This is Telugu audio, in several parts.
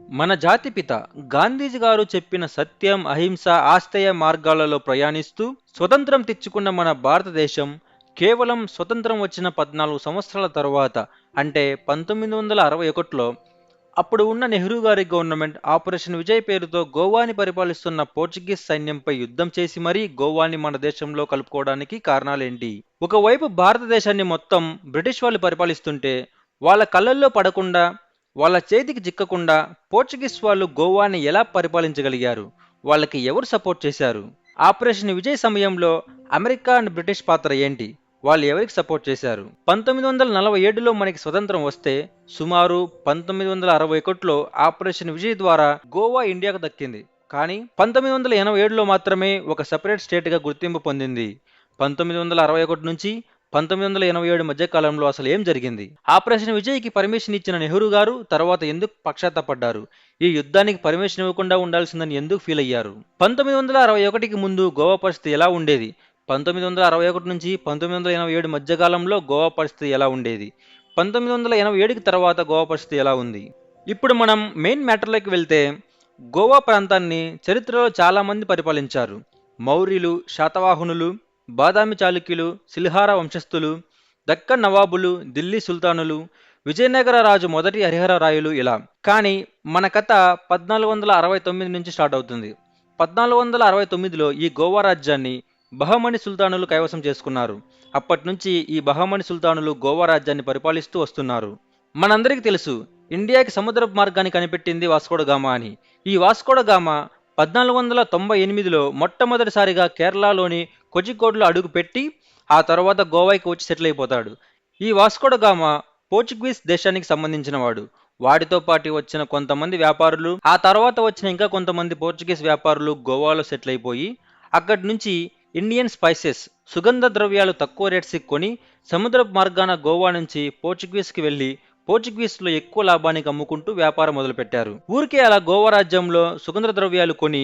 మన జాతిపిత గాంధీజీ గారు చెప్పిన సత్యం, అహింస, ఆస్తేయ మార్గాలలో ప్రయాణిస్తూ స్వతంత్రం తెచ్చుకున్న మన భారతదేశం కేవలం స్వతంత్రం వచ్చిన 14 సంవత్సరాల తరువాత అంటే 1961లో అప్పుడు ఉన్న నెహ్రూ గారి గవర్నమెంట్ ఆపరేషన్ విజయ్ పేరుతో గోవాని పరిపాలిస్తున్న పోర్చుగీస్ సైన్యంపై యుద్ధం చేసి మరీ గోవాని మన దేశంలో కలుపుకోవడానికి కారణాలేంటి? ఒకవైపు భారతదేశాన్ని మొత్తం బ్రిటిష్ వాళ్ళు పరిపాలిస్తుంటే వాళ్ళ కళ్ళల్లో పడకుండా వాళ్ళ చేతికి చిక్కకుండా పోర్చుగీస్ వాళ్ళు గోవాని ఎలా పరిపాలించగలిగారు? వాళ్ళకి ఎవరు సపోర్ట్ చేశారు? ఆపరేషన్ విజయ్ సమయంలో అమెరికా అండ్ బ్రిటిష్ పాత్ర ఏంటి? వాళ్ళు ఎవరికి సపోర్ట్ చేశారు? 1947లో మనకి స్వతంత్రం వస్తే సుమారు 1961లో ఆపరేషన్ విజయ్ ద్వారా గోవా ఇండియాకు దక్కింది. కానీ 1987లో మాత్రమే ఒక సెపరేట్ స్టేట్గా గుర్తింపు పొందింది. 1961 నుంచి 1987 మధ్య కాలంలో అసలు ఏం జరిగింది? ఆపరేషన్ విజయ్కి పర్మిషన్ ఇచ్చిన నెహ్రూ గారు తర్వాత ఎందుకు పక్షాత్తపడ్డారు? ఈ యుద్ధానికి పర్మిషన్ ఇవ్వకుండా ఉండాల్సిందని ఎందుకు ఫీల్ అయ్యారు? 1961కి ముందు గోవా పరిస్థితి ఎలా ఉండేది? 1961 నుంచి 1987 మధ్యకాలంలో గోవా పరిస్థితి ఎలా ఉండేది? 1987కి తర్వాత గోవా పరిస్థితి ఎలా ఉంది? ఇప్పుడు మనం మెయిన్ మ్యాటర్లోకి వెళ్తే గోవా ప్రాంతాన్ని చరిత్రలో చాలామంది పరిపాలించారు. మౌర్యులు, శాతవాహనులు, బాదామి చాళుక్యులు, సిల్హారా వంశస్థులు, దక్కన్ నవాబులు, ఢిల్లీ సుల్తానులు, విజయనగర రాజు మొదటి హరిహర రాయలు ఇలా. కానీ మన కథ 1469 నుంచి స్టార్ట్ అవుతుంది. 1469లో ఈ గోవా రాజ్యాన్ని బహమని సుల్తానులు కైవసం చేసుకున్నారు. అప్పటి నుంచి ఈ బహమని సుల్తానులు గోవా రాజ్యాన్ని పరిపాలిస్తూ వస్తున్నారు. మనందరికీ తెలుసు ఇండియాకి సముద్రపు మార్గాన్ని కనిపెట్టింది వాస్కోడగామా అని. ఈ వాస్కోడగామా 1498లో మొట్టమొదటిసారిగా కేరళలోని కోజికోడ్లో అడుగు పెట్టి ఆ తర్వాత గోవాకి వచ్చి సెటిల్ అయిపోతాడు. ఈ వాస్కోడగామా పోర్చుగీస్ దేశానికి సంబంధించిన వాడు. వాడితో పాటు వచ్చిన కొంతమంది వ్యాపారులు, ఆ తర్వాత వచ్చిన ఇంకా కొంతమంది పోర్చుగీస్ వ్యాపారులు గోవాలో సెటిల్ అయిపోయి అక్కడి నుంచి ఇండియన్ స్పైసెస్, సుగంధ ద్రవ్యాలు తక్కువ రేట్స్కి కొని సముద్రపు మార్గాన గోవా నుంచి పోర్చుగీస్కి వెళ్ళి పోర్చుగీస్లో ఎక్కువ లాభానికి అమ్ముకుంటూ వ్యాపారం మొదలుపెట్టారు. ఊరికే అలా గోవా రాజ్యంలో సుగంధ ద్రవ్యాలు కొని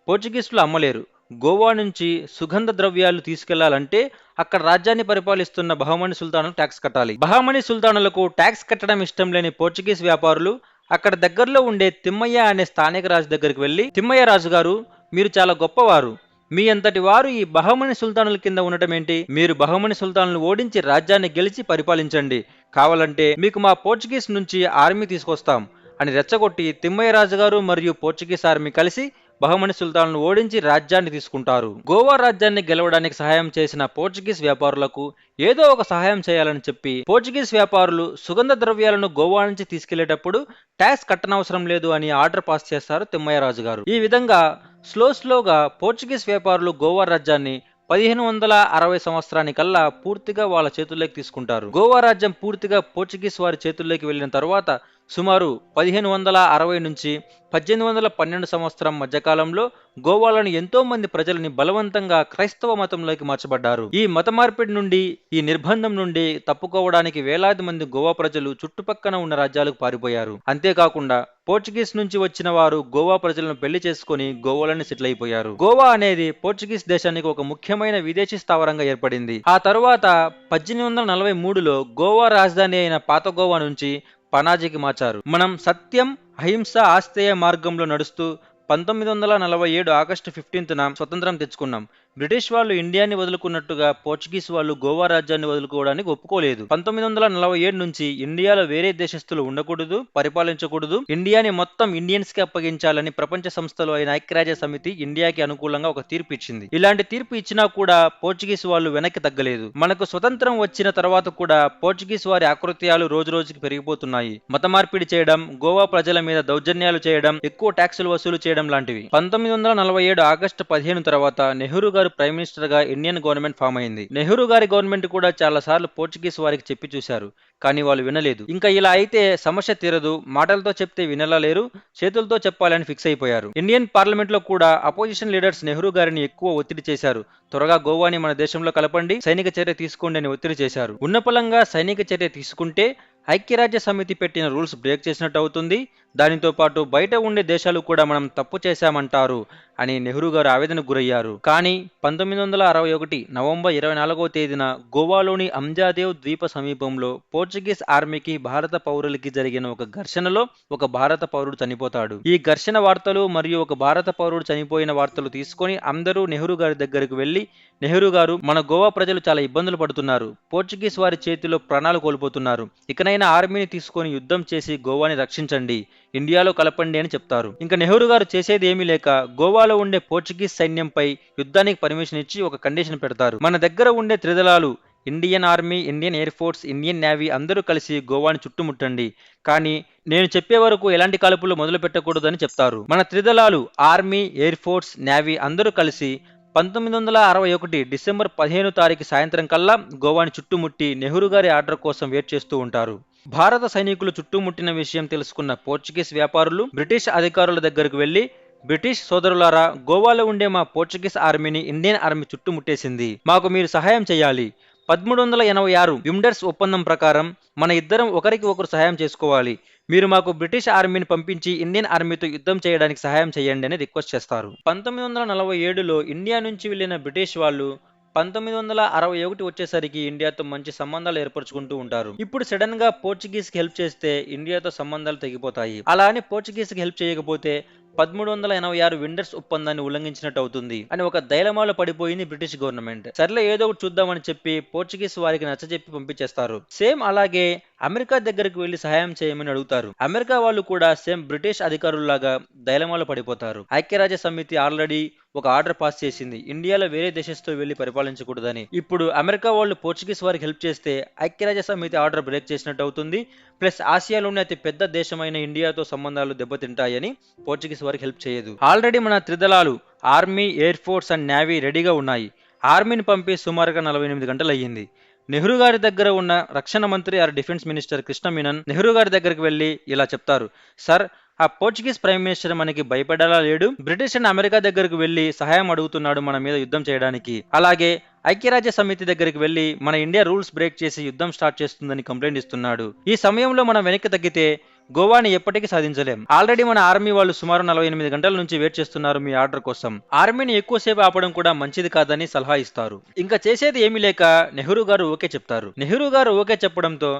పోర్చుగీస్లో అమ్మలేరు. గోవా నుంచి సుగంధ ద్రవ్యాలు తీసుకెళ్లాలంటే అక్కడ రాజ్యాన్ని పరిపాలిస్తున్న బహమని సుల్తాను ట్యాక్స్ కట్టాలి. బహమని సుల్తానులకు ట్యాక్స్ కట్టడం ఇష్టం లేని పోర్చుగీస్ వ్యాపారులు అక్కడ దగ్గరలో ఉండే తిమ్మయ్య అనే స్థానిక రాజు దగ్గరికి వెళ్ళి, తిమ్మయ్య రాజు గారు, మీరు చాలా గొప్పవారు, మీ అంతటి వారు ఈ బహమని సుల్తానుల కింద ఉండటం ఏంటి? మీరు బహమని సుల్తానులను ఓడించి రాజ్యాన్ని గెలిచి పరిపాలించండి. కావాలంటే మీకు మా పోర్చుగీస్ నుంచి ఆర్మీ తీసుకొస్తాం అని రెచ్చగొట్టి తిమ్మయ్య రాజు గారు మరియు పోర్చుగీస్ ఆర్మీ కలిసి బహమని సుల్తాన్ను ఓడించి రాజ్యాన్ని తీసుకుంటారు. గోవా రాజ్యాన్ని గెలవడానికి సహాయం చేసిన పోర్చుగీస్ వ్యాపారులకు ఏదో ఒక సహాయం చేయాలని చెప్పి పోర్చుగీస్ వ్యాపారులు సుగంధ ద్రవ్యాలను గోవా నుంచి తీసుకెళ్లేటప్పుడు ట్యాక్స్ కట్టనవసరం లేదు అని ఆర్డర్ పాస్ చేస్తారు తిమ్మయ్య రాజు గారు. ఈ విధంగా స్లోగా పోర్చుగీస్ వ్యాపారులు గోవా రాజ్యాన్ని 1560 సంవత్సరానికల్లా పూర్తిగా వాళ్ళ చేతుల్లోకి తీసుకుంటారు. గోవా రాజ్యం పూర్తిగా పోర్చుగీస్ వారి చేతుల్లోకి వెళ్ళిన తర్వాత సుమారు 1560 నుంచి 1812 సంవత్సరం మధ్యకాలంలో గోవాలోని ఎంతో మంది ప్రజలని బలవంతంగా క్రైస్తవ మతంలోకి మార్చబడ్డారు. ఈ మత మార్పిడి నుండి, ఈ నిర్బంధం నుండి తప్పుకోవడానికి వేలాది మంది గోవా ప్రజలు చుట్టుపక్కన ఉన్న రాజ్యాలకు పారిపోయారు. అంతేకాకుండా పోర్చుగీస్ నుంచి వచ్చిన వారు గోవా ప్రజలను పెళ్లి చేసుకుని గోవాలోనే సెటిల్ అయిపోయారు. గోవా అనేది పోర్చుగీస్ దేశానికి ఒక ముఖ్యమైన విదేశీ స్థావరంగా ఏర్పడింది. ఆ తరువాత 1843లో గోవా రాజధాని అయిన పాత గోవా నుంచి పనాజీకి మార్చారు. మనం సత్యం, అహింస, ఆస్తేయ మార్గంలో నడుస్తూ 1947 ఆగస్టు 15న స్వతంత్రం తెచ్చుకున్నాం. బ్రిటిష్ వాళ్ళు ఇండియాని వదులుకున్నట్టుగా పోర్చుగీస్ వాళ్ళు గోవా రాజ్యాన్ని వదులుకోవడానికి ఒప్పుకోలేదు. 1947 నుంచి ఇండియాలో వేరే దేశస్తులు ఉండకూడదు, పరిపాలించకూడదు, ఇండియాని మొత్తం ఇండియన్స్ కి అప్పగించాలని ప్రపంచ సంస్థలు అయిన ఐక్యరాజ్య సమితి ఇండియాకి అనుకూలంగా ఒక తీర్పు ఇచ్చింది. ఇలాంటి తీర్పు ఇచ్చినా కూడా పోర్చుగీస్ వాళ్ళు వెనక్కి తగ్గలేదు. మనకు స్వతంత్రం వచ్చిన తర్వాత కూడా పోర్చుగీస్ వారి ఆకృత్యాలు రోజు రోజుకి పెరిగిపోతున్నాయి. మత మార్పిడి చేయడం, గోవా ప్రజల మీద దౌర్జన్యాలు చేయడం, ఎక్కువ ట్యాక్సులు వసూలు చేయడం లాంటివి. 1947 ఆగస్టు 15 తర్వాత నెహ్రూ గారు ప్రైమ్ మినిస్టర్ గా ఇండియన్ గవర్నమెంట్ ఫామ్ అయింది. నెహ్రూ గారి గవర్నమెంట్ కూడా చాలా సార్లు పోర్చుగీస్ వారికి చెప్పి చూశారు, కానీ వాళ్ళు వినలేదు. ఇంకా ఇలా అయితే సమస్య తీరదు, మాటలతో చెప్తే వినలా లేరు, చేతులతో చెప్పాలని ఫిక్స్ అయిపోయారు. ఇండియన్ పార్లమెంట్ లో కూడా అపోజిషన్ లీడర్స్ నెహ్రూ గారిని ఎక్కువ ఒత్తిడి చేశారు. త్వరగా గోవాని మన దేశంలో కలపండి, సైనిక చర్య తీసుకోండి అని ఒత్తిడి చేశారు. ఉన్నపలంగా సైనిక చర్య తీసుకుంటే ఐక్యరాజ్య సమితి పెట్టిన రూల్స్ బ్రేక్ చేసినట్టు అవుతుంది, దానితో పాటు బయట ఉండే దేశాలు కూడా మనం తప్పు చేశామంటారు అని నెహ్రూ గారు ఆవేదనకు గురయ్యారు. కానీ 1961 నవంబర్ 24వ తేదీన గోవాలోని అంజాదేవ్ ద్వీప సమీపంలో పోర్చుగీస్ ఆర్మీకి భారత పౌరులకి జరిగిన ఒక ఘర్షణలో ఒక భారత పౌరుడు చనిపోతాడు. ఈ ఘర్షణ వార్తలు మరియు ఒక భారత పౌరుడు చనిపోయిన వార్తలు తీసుకొని అందరూ నెహ్రూ గారి దగ్గరకు వెళ్లి, నెహ్రూ గారు, మన గోవా ప్రజలు చాలా ఇబ్బందులు పడుతున్నారు, పోర్చుగీస్ వారి చేతిలో ప్రాణాలు కోల్పోతున్నారు, ఇకనైనా ఆర్మీని తీసుకొని యుద్ధం చేసి గోవాని రక్షించండి, ఇండియాలో కలపండి అని చెప్తారు. ఇంకా నెహ్రూ గారు చేసేది ఏమీ లేక గోవాలో ఉండే పోర్చుగీస్ సైన్యంపై యుద్ధానికి పర్మిషన్ ఇచ్చి ఒక కండిషన్ పెడతారు. మన దగ్గర ఉండే త్రిదళాలు Indian army, Indian air force, Indian navy అందరూ కలిసి గోవాని చుట్టుముట్టండి, కానీ నేను చెప్పే వరకు ఎలాంటి కాల్పులు మొదలు పెట్టకూడదని చెప్తారు. మన త్రిదళాలు ఆర్మీ, ఎయిర్ ఫోర్స్, నేవీ అందరూ కలిసి 1961 డిసెంబర్ 15 తారీఖు సాయంత్రం కల్లా గోవాని చుట్టుముట్టి నెహ్రూ గారి ఆర్డర్ కోసం వెయిట్ చేస్తూ ఉంటారు. భారత సైనికులు చుట్టుముట్టిన విషయం తెలుసుకున్న పోర్చుగీస్ వ్యాపారులు బ్రిటిష్ అధికారుల దగ్గరకు వెళ్లి, బ్రిటిష్ సోదరులారా, గోవాలో ఉండే మా పోర్చుగీస్ ఆర్మీని ఇండియన్ ఆర్మీ చుట్టుముట్టేసింది, మాకు మీరు సహాయం చేయాలి. 1386 విండర్స్ ఒప్పందం ప్రకారం మన ఇద్దరం ఒకరికి ఒకరు సహాయం చేసుకోవాలి, మీరు మాకు బ్రిటిష్ ఆర్మీని పంపించి ఇండియన్ ఆర్మీతో యుద్ధం చేయడానికి సహాయం చేయండి అని రిక్వెస్ట్ చేస్తారు. 1947లో ఇండియా నుంచి వెళ్లిన బ్రిటిష్ వాళ్ళు 1961 వచ్చేసరికి ఇండియాతో మంచి సంబంధాలు ఏర్పరచుకుంటూ ఉంటారు. ఇప్పుడు సడన్ గా పోర్చుగీస్ కి హెల్ప్ చేస్తే ఇండియాతో సంబంధాలు తెగిపోతాయి. అలా అని పోర్చుగీస్ కి హెల్ప్ చేయకపోతే 1386 విండర్స్ ఒప్పందాన్ని ఉల్లంఘించినట్టు అవుతుంది అని ఒక దైలమాలో పడిపోయింది బ్రిటిష్ గవర్నమెంట్. సర్లే ఏదో ఒకటి చూద్దామని చెప్పి పోర్చుగీస్ వారికి నచ్చజెప్పి పంపించేస్తారు. సేమ్ అలాగే అమెరికా దగ్గరికి వెళ్లి సహాయం చేయమని అడుగుతారు. అమెరికా వాళ్ళు కూడా సేమ్ బ్రిటిష్ అధికారుల్లాగా దైలమాలో పడిపోతారు. ఐక్యరాజ్య సమితి ఆల్రెడీ ఒక ఆర్డర్ పాస్ చేసింది, ఇండియాలో వేరే దేశంతో వెళ్లి పరిపాలించకూడదని. ఇప్పుడు అమెరికా వాళ్ళు పోర్చుగీస్ వారికి హెల్ప్ చేస్తే ఐక్యరాజ్య సమితి ఆర్డర్ బ్రేక్ చేసినట్టు అవుతుంది. ప్లస్ ఆసియాలోని అతి పెద్ద దేశమైన ఇండియాతో సంబంధాలు దెబ్బతింటాయని పోర్చుగీస్ వారికి హెల్ప్ చేయదు. ఆల్రెడీ మన త్రిదళాలు army, air force and navy రెడీగా ఉన్నాయి. ఆర్మీని పంపి సుమారుగా 48 గంటలు అయ్యింది. నెహ్రూ గారి దగ్గర ఉన్న రక్షణ మంత్రి or defence minister Krishna Menon Nehru గారి దగ్గరికి వెళ్లి ఇలా చెప్తారు, సార్, ఆ పోర్చుగీస్ ప్రైమ్ మినిస్టర్ మనకి భయపడేలా లేడు, బ్రిటిష్ అండ్ అమెరికా దగ్గరకు వెళ్లి సహాయం అడుగుతున్నాడు మన మీద యుద్ధం చేయడానికి. అలాగే ఐక్యరాజ్య సమితి దగ్గరికి వెళ్లి మన ఇండియా రూల్స్ బ్రేక్ చేసి యుద్ధం స్టార్ట్ చేస్తుందని కంప్లైంట్ ఇస్తున్నాడు. ఈ సమయంలో మనం వెనక్కి తగ్గితే గోవాని ఎప్పటికీ సాధించలేం. ఆల్రెడీ మన ఆర్మీ వాళ్ళు సుమారు 48 గంటల నుంచి వెయిట్ చేస్తున్నారు మీ ఆర్డర్ కోసం. ఆర్మీని ఎక్కువసేపు ఆపడం కూడా మంచిది కాదని సలహా ఇస్తారు. ఇంకా చేసేది ఏమీ లేక నెహ్రూ గారు ఓకే చెప్తారు. నెహ్రూ గారు ఓకే చెప్పడంతో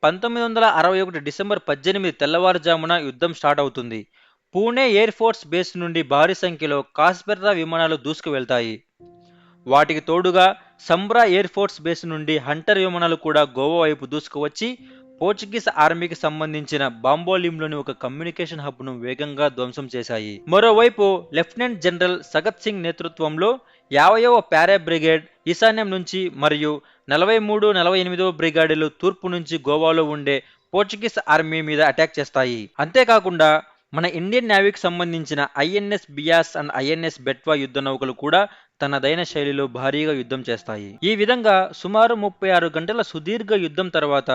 1961 డిసెంబర్ 18 తెల్లవారుజామున యుద్ధం స్టార్ట్ అవుతుంది. పూణే ఎయిర్ ఫోర్స్ బేస్ నుండి భారీ సంఖ్యలో కాస్పెర్రా విమానాలు దూసుకు వెళ్తాయి. వాటికి తోడుగా సంబ్రా ఎయిర్ ఫోర్స్ బేస్ నుండి హంటర్ విమానాలు కూడా గోవా వైపు దూసుకువచ్చి పోర్చుగీస్ ఆర్మీకి సంబంధించిన బాంబోలింలోని ఒక కమ్యూనికేషన్ హబ్ ను వేగంగా ధ్వంసం చేశాయి. మరోవైపు లెఫ్టినెంట్ జనరల్ సగత్ సింగ్ నేతృత్వంలో 50వ పారా బ్రిగేడ్ ఈశాన్యం నుంచి మరియు 43, 48వ బ్రిగేడులు తూర్పు నుంచి గోవాలో ఉండే పోర్చుగీస్ ఆర్మీ మీద అటాక్ చేస్తాయి. అంతేకాకుండా మన ఇండియన్ నేవీకి సంబంధించిన INS Beas and INS Betwa యుద్ధ నౌకలు కూడా తనదైన శైలిలో భారీగా యుద్ధం చేస్తాయి. ఈ విధంగా సుమారు 36 గంటల సుదీర్ఘ యుద్ధం తర్వాత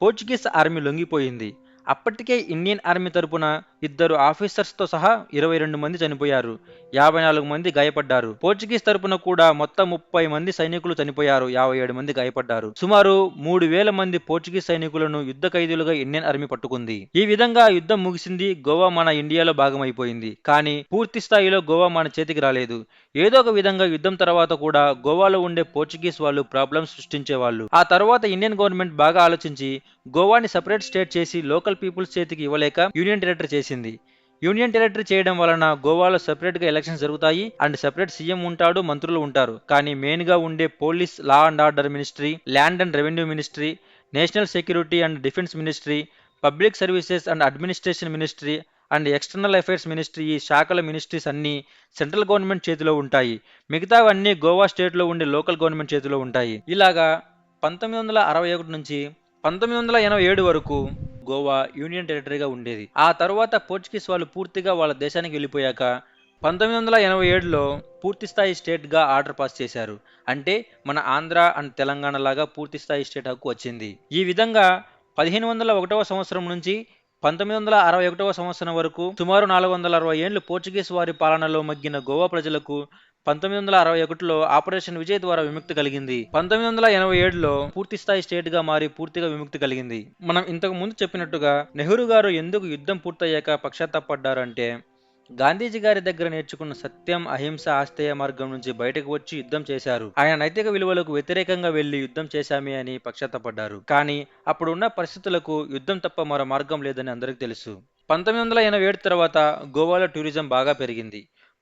పోర్చుగీస్ ఆర్మీ లొంగిపోయింది. అప్పటికే ఇండియన్ ఆర్మీ తరపున 2 ఆఫీసర్స్తో సహా 22 మంది చనిపోయారు, 54 మంది గాయపడ్డారు. పోర్చుగీస్ తరపున కూడా మొత్తం 30 మంది సైనికులు చనిపోయారు, 57 మంది గాయపడ్డారు. సుమారు 3000 మంది పోర్చుగీస్ సైనికులను యుద్ధ ఖైదీలుగా ఇండియన్ ఆర్మీ పట్టుకుంది. ఈ విధంగా యుద్ధం ముగిసింది. గోవా మన ఇండియాలో భాగమైపోయింది. కానీ పూర్తి స్థాయిలో గోవా మన చేతికి రాలేదు. ఏదో ఒక విధంగా యుద్ధం తర్వాత కూడా గోవాలో ఉండే పోర్చుగీస్ వాళ్ళు ప్రాబ్లమ్స్ సృష్టించేవాళ్ళు. ఆ తర్వాత ఇండియన్ గవర్నమెంట్ బాగా ఆలోచించి గోవాని సెపరేట్ స్టేట్ చేసి లోకల్ పీపుల్స్ చేతికి ఇవ్వలేక యూనియన్ టెరిటరీ చేసింది. యూనియన్ టెరిటరీ చేయడం వలన గోవాలో సెపరేట్ గా ఎలక్షన్స్ జరుగుతాయి అండ్ సెపరేట్ సీఎం ఉంటాడు, మంత్రులు ఉంటారు. కానీ మెయిన్ గా ఉండే police, law and order ministry, land and revenue ministry, national security and defence ministry, public services and administration ministry and external affairs ministry, ఈ శాఖల మినిస్ట్రీస్ అన్ని సెంట్రల్ గవర్నమెంట్ చేతిలో ఉంటాయి. మిగతావన్నీ గోవా స్టేట్ లో ఉండే లోకల్ గవర్నమెంట్ చేతిలో ఉంటాయి. ఇలాగా 1961 నుంచి 1987 వరకు గోవా యూనియన్ టెరిటరీగా ఉండేది. ఆ తర్వాత పోర్చుగీస్ వాళ్ళు పూర్తిగా వాళ్ళ దేశానికి వెళ్ళిపోయాక 1987లో పూర్తి స్థాయి స్టేట్ గా ఆర్డర్ పాస్ చేశారు. అంటే మన ఆంధ్ర అండ్ తెలంగాణ లాగా పూర్తి స్థాయి స్టేట్ హక్కు వచ్చింది. ఈ విధంగా 1501వ సంవత్సరం నుంచి 1961వ సంవత్సరం వరకు సుమారు 460 ఏండ్లు పోర్చుగీస్ వారి పాలనలో మగ్గిన గోవా ప్రజలకు 1961లో ఆపరేషన్ విజయ్ ద్వారా విముక్తి కలిగింది. 1987లో పూర్తిస్థాయి స్టేట్ గా మారి పూర్తిగా విముక్తి కలిగింది. మనం ఇంతకు ముందు చెప్పినట్టుగా నెహ్రూ గారు ఎందుకు యుద్ధం పూర్తయ్యాక పశ్చాత్తాపడ్డారంటే, గాంధీజీ గారి దగ్గర నేర్చుకున్న సత్యం, అహింస, ఆస్తేయ మార్గం నుంచి బయటకు వచ్చి యుద్ధం చేశారు. ఆయన నైతిక విలువలకు వ్యతిరేకంగా వెళ్లి యుద్ధం చేశామే అని పశ్చాత్తాపడ్డారు. కానీ అప్పుడున్న పరిస్థితులకు యుద్ధం తప్ప మరో మార్గం లేదని అందరికీ తెలుసు. 1987 తర్వాత గోవాలో టూరిజం బాగా పెరిగింది.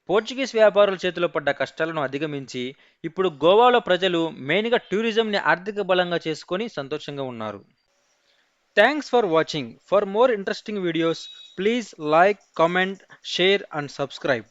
పోర్చుగీస్ వ్యాపారుల చేతిలో పడ్డ కష్టాలను అధిగమించి ఇప్పుడు గోవాలో ప్రజలు మెయిన్గా టూరిజంని ఆర్థిక బలంగా చేసుకొని సంతోషంగా ఉన్నారు. Thanks for watching. For more interesting videos, please like, comment, share and subscribe.